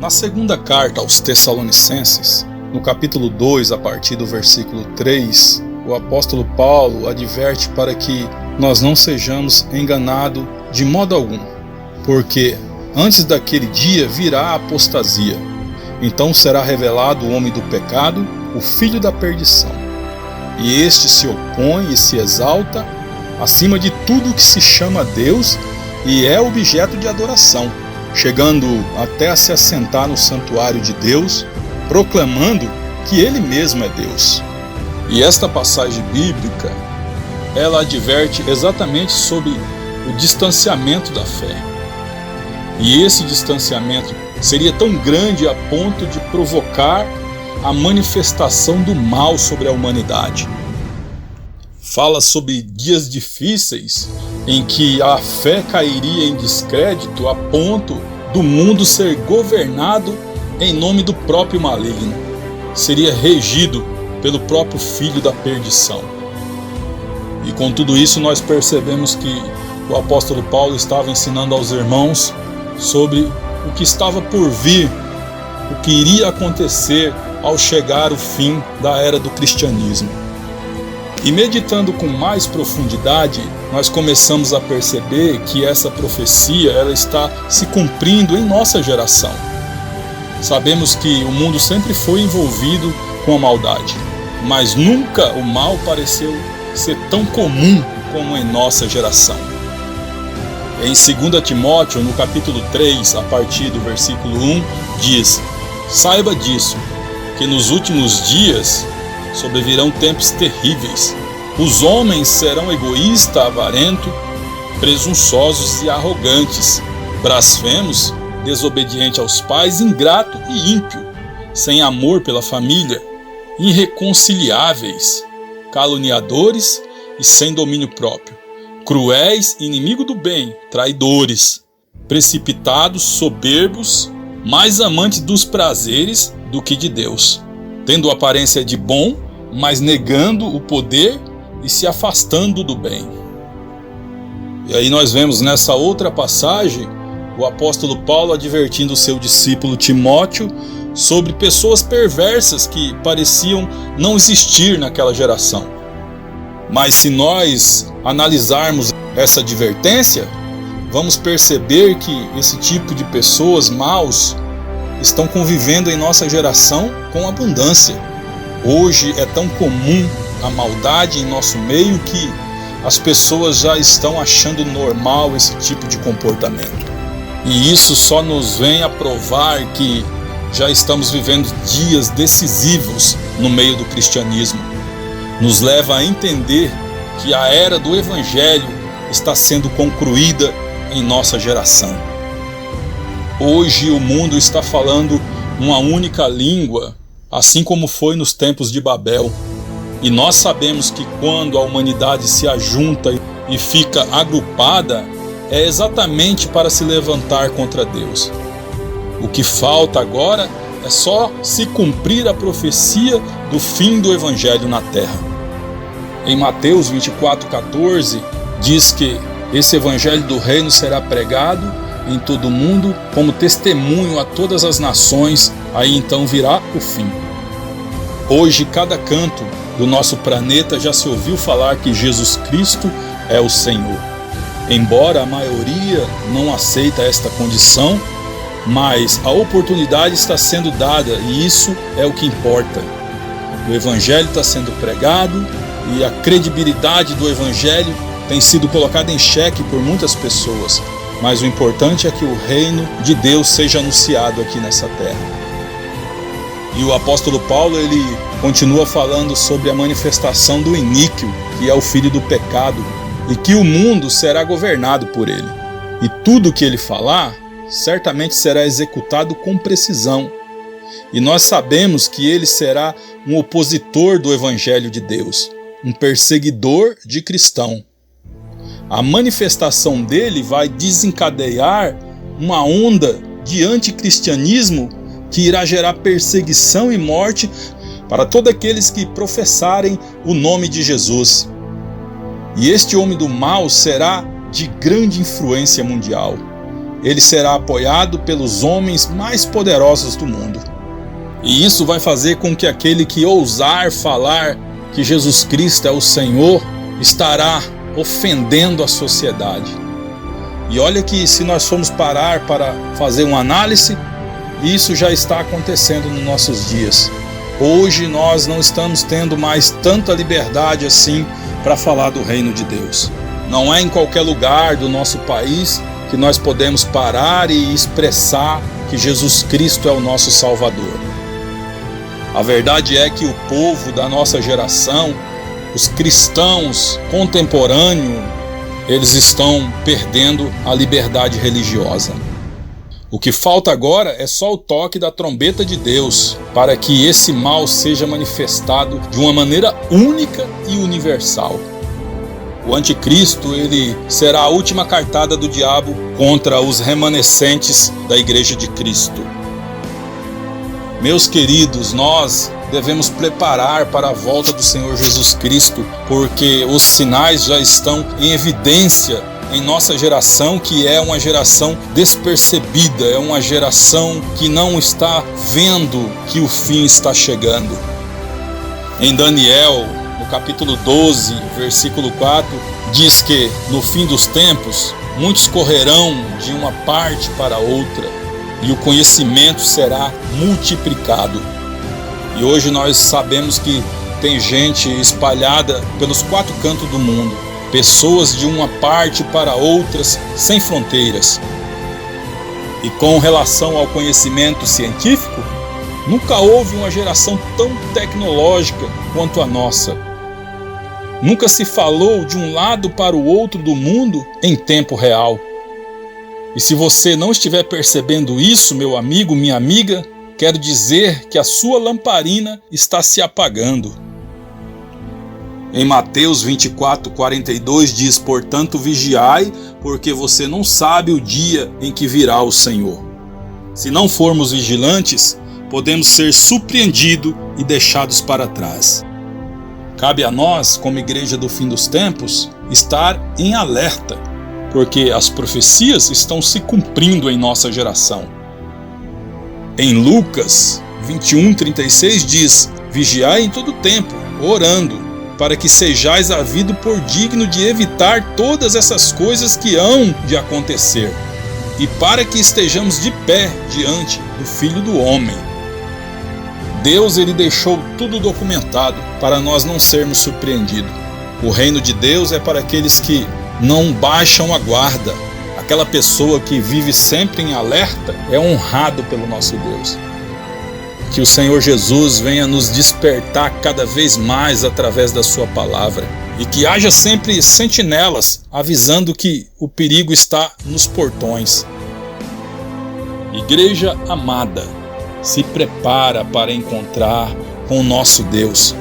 Na segunda carta aos Tessalonicenses, no capítulo 2, a partir do versículo 3, o apóstolo Paulo adverte para que nós não sejamos enganados de modo algum, porque antes daquele dia virá a apostasia. Então será revelado o homem do pecado, o filho da perdição. E este se opõe e se exalta acima de tudo que se chama Deus e é objeto de adoração, chegando até a se assentar no santuário de Deus, proclamando que ele mesmo é Deus. E esta passagem bíblica, ela adverte exatamente sobre o distanciamento da fé. E esse distanciamento seria tão grande a ponto de provocar a manifestação do mal sobre a humanidade. Fala sobre dias difíceis em que a fé cairia em descrédito a ponto do mundo ser governado em nome do próprio maligno. Seria regido pelo próprio filho da perdição. E com tudo isso nós percebemos que o apóstolo Paulo estava ensinando aos irmãos sobre o que estava por vir, o que iria acontecer ao chegar o fim da era do cristianismo. E meditando com mais profundidade, nós começamos a perceber que essa profecia ela está se cumprindo em nossa geração. Sabemos que o mundo sempre foi envolvido com a maldade, mas nunca o mal pareceu ser tão comum como em nossa geração. Em 2 Timóteo, no capítulo 3, a partir do versículo 1, diz: "Saiba disso, que nos últimos dias sobrevirão tempos terríveis. Os homens serão egoístas, avarentos, presunçosos e arrogantes, blasfemos, desobedientes aos pais, ingrato e ímpio, sem amor pela família, irreconciliáveis, caluniadores e sem domínio próprio, cruéis, inimigo do bem, traidores, precipitados, soberbos, mais amantes dos prazeres do que de Deus, tendo aparência de bom, mas negando o poder e se afastando do bem." E aí nós vemos nessa outra passagem o apóstolo Paulo advertindo o seu discípulo Timóteo sobre pessoas perversas que pareciam não existir naquela geração. Mas se nós analisarmos essa advertência, vamos perceber que esse tipo de pessoas maus estão convivendo em nossa geração com abundância. Hoje é tão comum a maldade em nosso meio que as pessoas já estão achando normal esse tipo de comportamento. E isso só nos vem a provar que já estamos vivendo dias decisivos no meio do cristianismo. Nos leva a entender que a era do Evangelho está sendo concluída em nossa geração. Hoje o mundo está falando uma única língua, assim como foi nos tempos de Babel. E nós sabemos que quando a humanidade se ajunta e fica agrupada, é exatamente para se levantar contra Deus. O que falta agora é só se cumprir a profecia do fim do Evangelho na terra. Em Mateus 24:14, diz que esse Evangelho do Reino será pregado em todo o mundo como testemunho a todas as nações, aí então virá o fim. Hoje, cada canto do nosso planeta já se ouviu falar que Jesus Cristo é o Senhor. Embora a maioria não aceita esta condição, mas a oportunidade está sendo dada e isso é o que importa. O Evangelho está sendo pregado e a credibilidade do Evangelho tem sido colocada em xeque por muitas pessoas, mas o importante é que o reino de Deus seja anunciado aqui nessa terra. E o apóstolo Paulo, ele continua falando sobre a manifestação do iníquo, que é o filho do pecado, e que o mundo será governado por ele. E tudo que ele falar, certamente será executado com precisão. E nós sabemos que ele será um opositor do Evangelho de Deus, um perseguidor de cristão. A manifestação dele vai desencadear uma onda de anticristianismo que irá gerar perseguição e morte para todos aqueles que professarem o nome de Jesus. E este homem do mal será de grande influência mundial. ele será apoiado pelos homens mais poderosos do mundo. E isso vai fazer com que aquele que ousar falar que Jesus Cristo é o Senhor estará ofendendo a sociedade. E olha que se nós formos parar para fazer uma análise, isso já está acontecendo nos nossos dias. Hoje nós não estamos tendo mais tanta liberdade assim para falar do reino de Deus. Não é em qualquer lugar do nosso país que nós podemos parar e expressar que Jesus Cristo é o nosso Salvador. A verdade é que o povo da nossa geração, os cristãos contemporâneos, eles estão perdendo a liberdade religiosa. O que falta agora é só o toque da trombeta de Deus para que esse mal seja manifestado de uma maneira única e universal. O anticristo, ele será a última cartada do diabo contra os remanescentes da Igreja de Cristo. Meus queridos, nós devemos preparar para a volta do Senhor Jesus Cristo, porque os sinais já estão em evidência em nossa geração, que é uma geração despercebida, é uma geração que não está vendo que o fim está chegando. Em Daniel, no capítulo 12, versículo 4, diz que no fim dos tempos, muitos correrão de uma parte para outra, e o conhecimento será multiplicado. E hoje nós sabemos que tem gente espalhada pelos 4 cantos do mundo, pessoas de uma parte para outras sem fronteiras. E com relação ao conhecimento científico, nunca houve uma geração tão tecnológica quanto a nossa. Nunca se falou de um lado para o outro do mundo em tempo real. E se você não estiver percebendo isso, meu amigo, minha amiga, quero dizer que a sua lamparina está se apagando. Em Mateus 24:42 diz: portanto vigiai, porque você não sabe o dia em que virá o Senhor. Se não formos vigilantes, podemos ser surpreendidos e deixados para trás. Cabe a nós, como igreja do fim dos tempos, estar em alerta, porque as profecias estão se cumprindo em nossa geração. Em Lucas 21:36 diz: vigiai em todo tempo, orando, para que sejais havido por digno de evitar todas essas coisas que hão de acontecer, e para que estejamos de pé diante do Filho do Homem. Deus, ele deixou tudo documentado para nós não sermos surpreendidos. O reino de Deus é para aqueles que não baixam a guarda. Aquela pessoa que vive sempre em alerta é honrado pelo nosso Deus. Que o Senhor Jesus venha nos despertar cada vez mais através da sua palavra, e que haja sempre sentinelas avisando que o perigo está nos portões. Igreja amada, se prepara para encontrar com o nosso Deus.